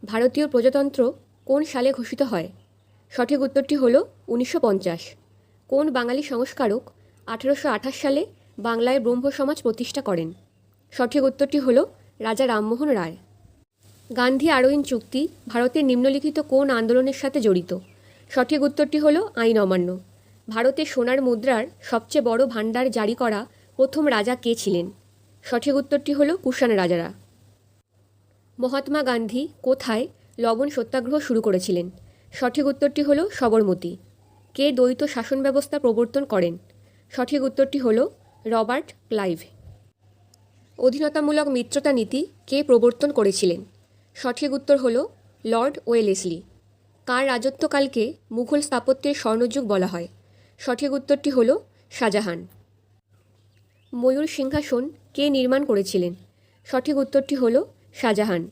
ভারতীয় প্রজাতন্ত্র কোন সালে ঘোষিত হয়? সঠিক উত্তরটি হল 1950। কোন বাঙালি সংস্কারক 1828 সালে বাংলায় ব্রহ্ম সমাজ প্রতিষ্ঠা করেন? সঠিক উত্তরটি হল রাজা রামমোহন রায়। গান্ধী আরোইন চুক্তি ভারতের নিম্নলিখিত কোন আন্দোলনের সাথে জড়িত? সঠিক উত্তরটি হল আইন অমান্য। ভারতে সোনার মুদ্রার সবচেয়ে বড় ভাণ্ডার জারি করা প্রথম রাজা কে ছিলেন? সঠিক উত্তরটি হল কুষাণ রাজারা। মহাত্মা গান্ধী কোথায় লবণ সত্যাগ্রহ শুরু করেছিলেন? সঠিক উত্তরটি হল সবরমতী। কে দ্বৈত শাসন ব্যবস্থা প্রবর্তন করেন? সঠিক উত্তরটি হল রবার্ট ক্লাইভ। অধীনতামূলক মিত্রতা নীতি কে প্রবর্তন করেছিলেন? সঠিক উত্তর হল লর্ড ওয়েলেসলি। কার রাজত্বকালকে মুঘল স্থাপত্যের স্বর্ণযুগ বলা হয়? সঠিক উত্তরটি হল শাহজাহান। ময়ূর সিংহাসন কে নির্মাণ করেছিলেন? সঠিক উত্তরটি হল শাহজাহান।